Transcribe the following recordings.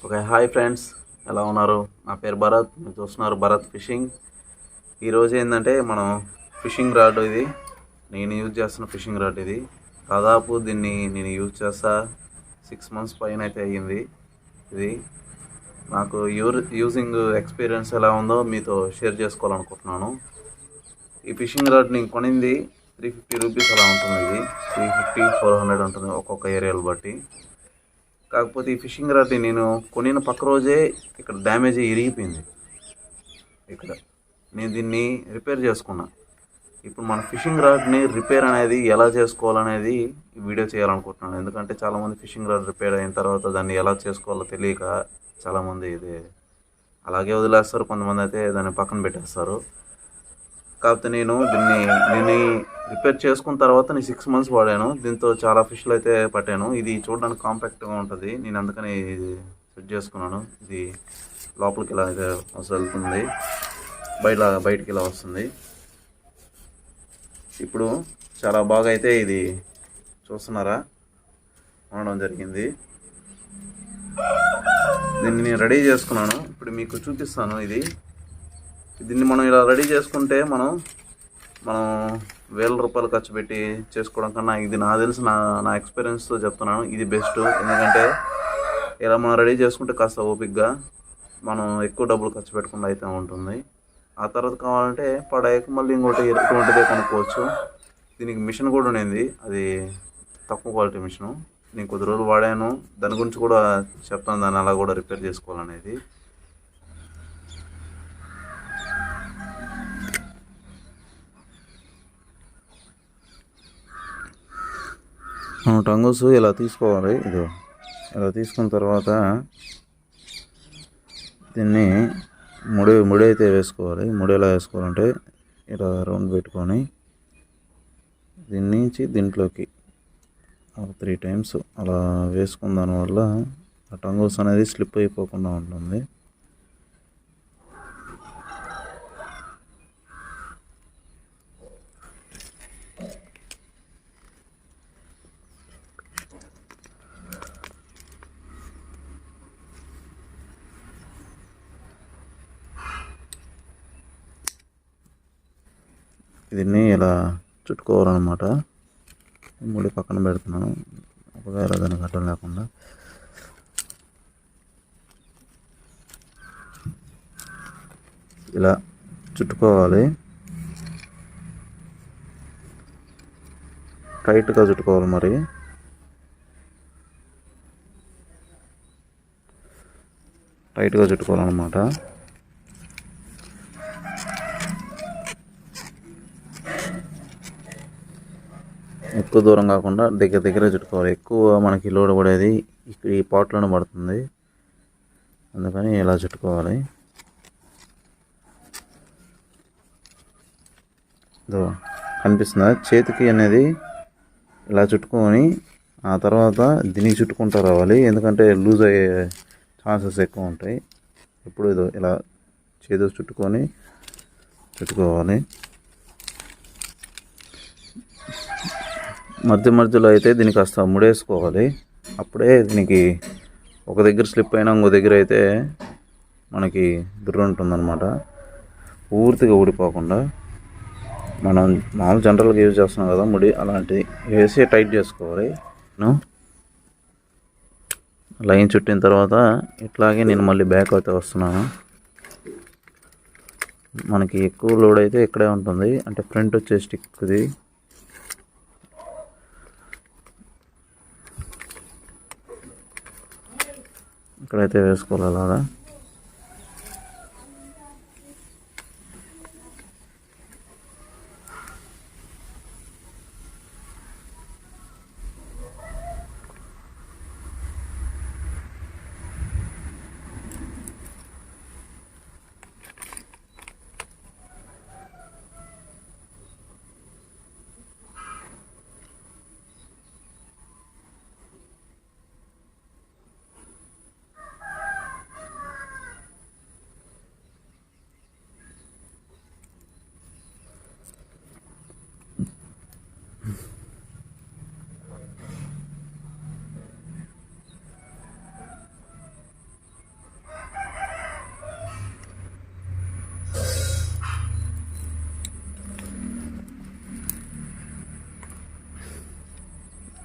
Okay, hi friends, ఎలా ఉన్నారు? నా పేరు భరత్, మీరు చూస్తున్నారు భరత్ ఫిషింగ్. ఈరోజు ఏంటంటే మనం ఫిషింగ్ రాడ్ ఇది నేను యూజ్ చేస్తున్న ఫిషింగ్ రాడ్ ఇది. దాదాపు దీన్ని నేను యూజ్ చేస్తా 6 months పైన అయితే అయ్యింది. ఇది నాకు యూజింగ్ ఎక్స్పీరియన్స్ ఎలా ఉందో మీతో షేర్ చేసుకోవాలనుకుంటున్నాను. ఈ ఫిషింగ్ రాడ్ నేను కొనింది 350 రూపీస్ అలా ఉంటుంది. ఇది 350-400 ఉంటుంది ఒక్కొక్క ఏరియాలు బట్టి. కాకపోతే ఈ ఫిషింగ్ రాడ్ని నేను కొనిన పక్క రోజే ఇక్కడ డ్యామేజ్ ఇరిగిపోయింది. ఇక్కడ నేను దీన్ని రిపేర్ చేసుకున్నా. ఇప్పుడు మన ఫిషింగ్ రాడ్ని రిపేర్ అనేది ఎలా చేసుకోవాలనేది ఈ వీడియో చేయాలనుకుంటున్నాను. ఎందుకంటే చాలామంది ఫిషింగ్ రాడ్ రిపేర్ అయిన తర్వాత దాన్ని ఎలా చేసుకోవాలో తెలియక చాలామంది ఇది అలాగే వదిలేస్తారు, కొంతమంది అయితే దాన్ని పక్కన పెట్టేస్తారు. కాకపోతే నేను దీన్ని రిపేర్ చేసుకున్న తర్వాత నేను 6 months వాడాను. దీంతో చాలా ఫిష్లు అయితే పట్టాను. ఇది చూడడానికి కాంపాక్ట్గా ఉంటుంది, నేను అందుకని ఇది సెట్ చేసుకున్నాను. ఇది లోపలికి ఇలా అయితే వెళ్తుంది, బయటికి ఇలా వస్తుంది. ఇప్పుడు చాలా బాగా అయితే ఇది చూస్తున్నారా ఉండడం జరిగింది. దీన్ని నేను రెడీ చేసుకున్నాను, ఇప్పుడు మీకు చూపిస్తాను. దీన్ని మనం ఇలా రెడీ చేసుకుంటే మనం 1000 రూపాయలు ఖర్చు పెట్టి చేసుకోవడం కన్నా ఇది నాకు తెలిసి నా ఎక్స్పీరియన్స్తో చెప్తున్నాను, ఇది బెస్ట్. ఎందుకంటే ఇలా మనం రెడీ చేసుకుంటే కాస్త ఓపిక్గా మనం ఎక్కువ డబ్బులు ఖర్చు పెట్టకుండా అయితే ఉంటుంది. ఆ తర్వాత కావాలంటే పడాయకు మళ్ళీ ఇంకోటి ఎటువంటిదే కనుక్కోవచ్చు. దీనికి మిషన్ కూడా ఉండింది, అది తక్కువ క్వాలిటీ మిషను. నేను కొద్ది రోజులు వాడాను, దాని గురించి కూడా చెప్తాను, దాన్ని అలా కూడా రిపేర్ చేసుకోవాలనేది. మనం టంగూస్ ఇలా తీసుకోవాలి. ఇలా తీసుకున్న తర్వాత దీన్ని ముడి అయితే వేసుకోవాలి. ముడి ఎలా వేసుకోవాలంటే ఇలా రౌండ్ పెట్టుకొని దీంట్లోకి 3 times అలా వేసుకున్న దానివల్ల ఆ టంగూస్ అనేది స్లిప్ అయిపోకుండా ఉంటుంది. దీన్ని ఇలా చుట్టుకోవాలన్నమాట. ముడి పక్కన పెడుతున్నాను, ఒకవేళ దానికి అడ్డం లేకుండా. ఇలా చుట్టుకోవాలి, టైట్గా చుట్టుకోవాలి. మరి టైట్గా చుట్టుకోవాలన్నమాట. ఎక్కువ దూరం కాకుండా దగ్గర చుట్టుకోవాలి. ఎక్కువ మనకి లోడ్ పడేది ఈ పాట్లోనే పడుతుంది, అందుకని ఇలా చుట్టుకోవాలి. కనిపిస్తుందా? చేతికి అనేది ఇలా చుట్టుకొని ఆ తర్వాత దీనికి చుట్టుకుంటూ రావాలి, ఎందుకంటే లూజ్ అయ్యే ఛాన్సెస్ ఎక్కువ ఉంటాయి. ఇప్పుడు ఇలా చేతికి చుట్టుకోవాలి. మధ్యలో అయితే దీనికి కాస్త ముడేసుకోవాలి. అప్పుడే దీనికి ఒక దగ్గర స్లిప్ అయినా ఇంకో దగ్గర అయితే మనకి దుర్రు ఉంటుందన్నమాట, పూర్తిగా ఊడిపోకుండా. మనం మామూలు జనరల్గా యూజ్ చేస్తున్నాం కదా ముడి, అలాంటిది వేసి టైట్ చేసుకోవాలి. లైన్ చుట్టిన తర్వాత ఇట్లాగే నేను మళ్ళీ బ్యాక్ అయితే వస్తున్నాను. మనకి ఎక్కువ లోడ్ అయితే ఇక్కడే ఉంటుంది, అంటే ఫ్రంట్ వచ్చే స్టిక్ది. ఇక్కడైతే వేసుకోవాలి అలాగా.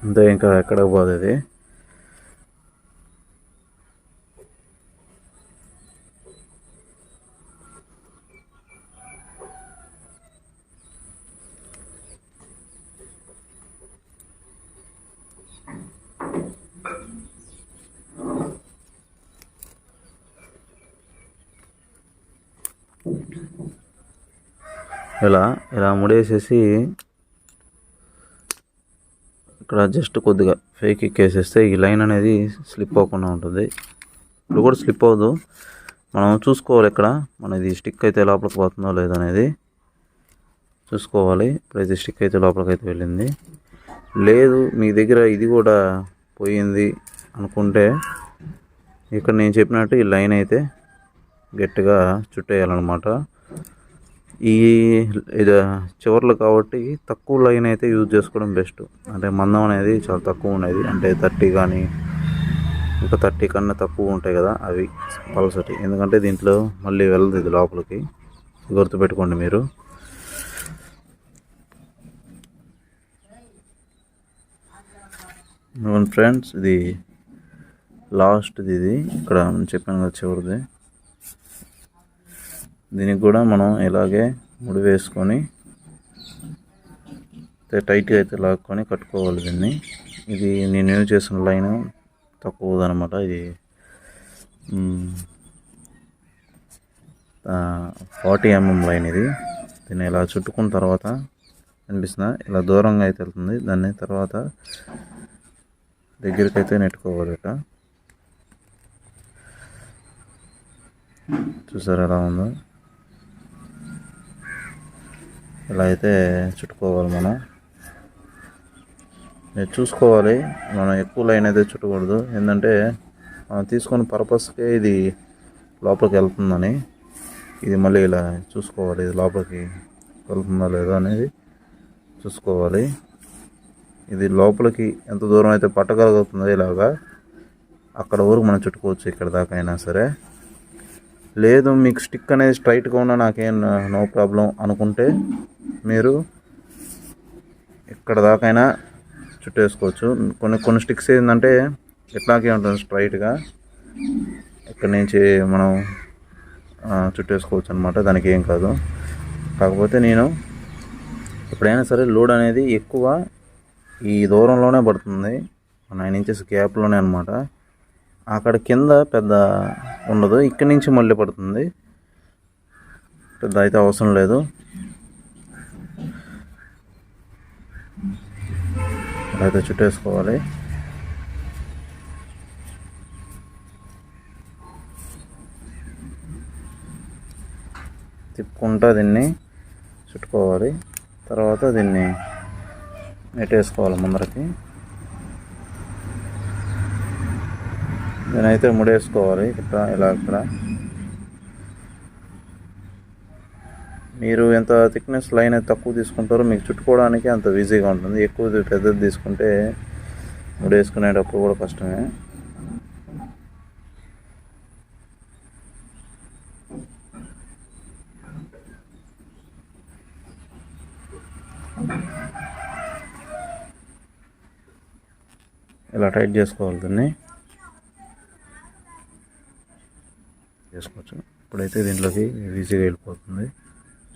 అంతే, ఇంకా ఎక్కడికి పోదు ఇది. ఇలా ఇలా ముడేసేసి ఇక్కడ జస్ట్ కొద్దిగా ఫేక్ ఎక్కేసేస్తే ఈ లైన్ అనేది స్లిప్ అవ్వకుండా ఉంటుంది. ఇప్పుడు కూడా స్లిప్ అవ్వదు, మనం చూసుకోవాలి ఇక్కడ మనది స్టిక్ అయితే లోపలికి పోతుందో లేదో అనేది చూసుకోవాలి. ఇప్పుడైతే స్టిక్ అయితే లోపలికి అయితే వెళ్ళింది. లేదు మీ దగ్గర ఇది కూడా పోయింది అనుకుంటే ఇక్కడ నేను చెప్పినట్టు ఈ లైన్ అయితే గట్టిగా చుట్టేయాలన్నమాట. ఇది చివర్లు కాబట్టి తక్కువ లైన్ అయితే యూజ్ చేసుకోవడం బెస్ట్. అంటే మందం అనేది చాలా తక్కువ ఉండేది, అంటే 30 కానీ ఇంకా 30 కన్నా తక్కువ ఉంటాయి కదా అవి పల్సటి. ఎందుకంటే దీంట్లో మళ్ళీ వెళ్ళదు ఇది లోపలికి, గుర్తుపెట్టుకోండి మీరు. ఫ్రెండ్స్ ఇది లాస్ట్ది, ఇది ఇక్కడ చెప్పాను కదా చివరిది. దీనికి కూడా మనం ఇలాగే ముడి వేసుకొని టైట్గా అయితే లాక్కొని కట్టుకోవాలి దీన్ని. ఇది నేను యూజ్ చేసిన లైన్ తక్కువదనమాట. ఇది 40 mm లైన్ ఇది. దీన్ని ఇలా చుట్టుకున్న తర్వాత కనిపిస్తుందా, ఇలా దూరంగా అయితే వెళ్తుంది. దాన్ని తర్వాత దగ్గరికి అయితే నెట్టుకోవాలి. ఇక చూసారు ఎలా ఉందో, ఇలా అయితే చుట్టుకోవాలి. మనం చూసుకోవాలి, మనం ఎక్కువ లైన్ అయితే చుట్టకూడదు. ఏంటంటే మనం తీసుకున్న పర్పస్కే ఇది లోపలికి వెళ్తుందని. ఇది మళ్ళీ ఇలా చూసుకోవాలి, ఇది లోపలికి వెళ్తుందా లేదా అనేది చూసుకోవాలి. ఇది లోపలికి ఎంత దూరం అయితే పట్టగలుగుతుందో ఇలాగా అక్కడ వరకు మనం చుట్టుకోవచ్చు, ఇక్కడ దాకా అయినా సరే. లేదు మీకు స్టిక్ అనేది స్ట్రైట్గా ఉన్నా నాకేం నో ప్రాబ్లం అనుకుంటే మీరు ఇక్కడ దాకైనా చుట్టేసుకోవచ్చు. కొన్ని స్టిక్స్ ఏంటంటే ఇట్లాగే ఉంటుంది స్ట్రైట్గా, ఇక్కడ నుంచి మనం చుట్టేసుకోవచ్చు అనమాట, దానికి ఏం కాదు. కాకపోతే నేను ఎప్పుడైనా సరే లోడ్ అనేది ఎక్కువ ఈ దూరంలోనే పడుతుంది, 9 inches గ్యాప్లోనే అనమాట. అక్కడ కింద పెద్ద ఉండదు, ఇక్కడి నుంచి మళ్ళీ పడుతుంది, పెద్ద అయితే అవసరం లేదు. అయితే చుట్టేసుకోవాలి. తిప్పుకుంటా దీన్ని చుట్టుకోవాలి. తర్వాత దీన్ని నెట్టేసుకోవాలి ముందరకి. నేనైతే ముడేసుకోవాలి ఇక్కడ, ఇలా ఇక్కడ. మీరు ఎంత థిక్నెస్ లైన్ అయితే తక్కువ తీసుకుంటారో మీకు చుట్టుకోవడానికి అంత ఈజీగా ఉంటుంది. ఎక్కువ పెద్దది తీసుకుంటే ముడేసుకునేటప్పుడు కూడా కష్టమే. ఇలా టైట్ చేసుకోవాలి, దీన్ని చేసుకోవచ్చు. ఇప్పుడైతే దీంట్లోకి ఈజీగా వెళ్ళిపోతుంది,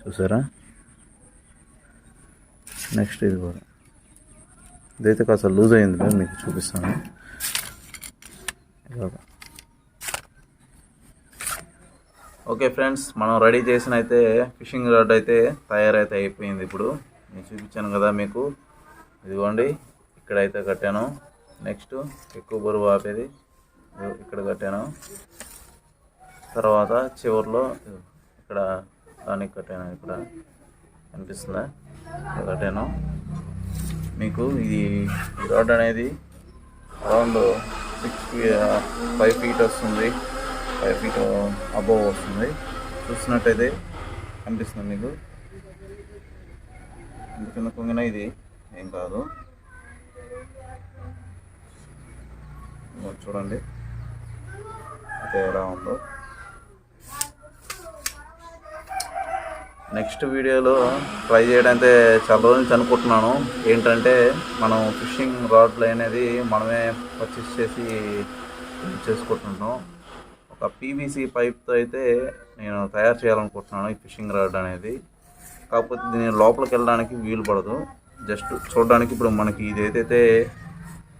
చూసారా. నెక్స్ట్ ఇది కూడా, ఇదైతే కాస్త లూజ్ అయింది, మీకు చూపిస్తాను. ఇలాగా ఓకే ఫ్రెండ్స్, మనం రెడీ చేసిన అయితే ఫిషింగ్ రాడ్ అయితే తయారైతే అయిపోయింది. ఇప్పుడు నేను చూపించాను కదా మీకు, ఇదిగోండి ఇక్కడైతే కట్టాను. నెక్స్ట్ ఎక్కువ బరువు ఆపేది ఇక్కడ కట్టాను. తర్వాత చివరిలో ఇక్కడ దానికి కట్టాను, ఇక్కడ కనిపిస్తుందా, ఇక్కడ కట్టాను. మీకు ఇది రాడ్ అనేది అరౌండ్ 5 feet వస్తుంది, 5 feet అబోవ్ వస్తుంది. చూస్తున్నట్టయితే కనిపిస్తుంది మీకు, కింద కొంగిన ఇది ఏం కాదు. చూడండి అయితే ఎలా ఉందో. నెక్స్ట్ వీడియోలో ట్రై చేయడానికి చాలా రోజుల నుంచి అనుకుంటున్నాను. ఏంటంటే మనం ఫిషింగ్ రాడ్లు అనేది మనమే పర్చేస్ చేసి చేసుకుంటున్నాం. ఒక పీవీసీ పైప్తో అయితే నేను తయారు చేయాలనుకుంటున్నాను ఈ ఫిషింగ్ రాడ్ అనేది. కాకపోతే దీని లోపలికి వెళ్ళడానికి వీలు పడదు. జస్ట్ చూడడానికి ఇప్పుడు మనకి ఇది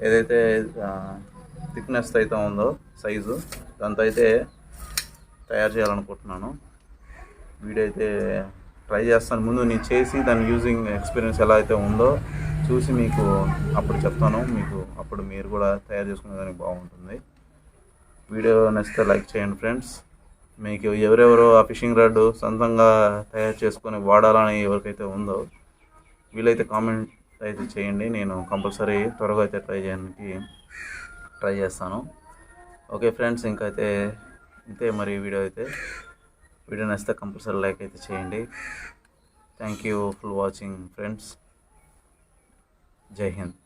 ఏదైతే థిక్నెస్ అయితే ఉందో సైజు దాంతో అయితే తయారు చేయాలనుకుంటున్నాను. వీడియో అయితే ట్రై చేస్తాను. ముందు నేను చేసి దాని యూజింగ్ ఎక్స్పీరియన్స్ ఎలా అయితే ఉందో చూసి మీకు అప్పుడు చెప్తాను. మీకు అప్పుడు మీరు కూడా తయారు చేసుకునేదానికి బాగుంటుంది. వీడియో నచ్చితే లైక్ చేయండి ఫ్రెండ్స్. మీకు ఎవరెవరో ఆ ఫిషింగ్ రాడ్ సొంతంగా తయారు చేసుకొని వాడాలని ఎవరికైతే ఉందో వీలైతే కామెంట్ అయితే చేయండి. నేను కంపల్సరీ త్వరగా అయితే ట్రై చేస్తాను. ఓకే ఫ్రెండ్స్, ఇంకైతే ఇంతే మరి వీడియో నచ్చితే కంపల్సరీ లైక్ అయితే చేయండి. Thank you for watching friends. జై హింద్.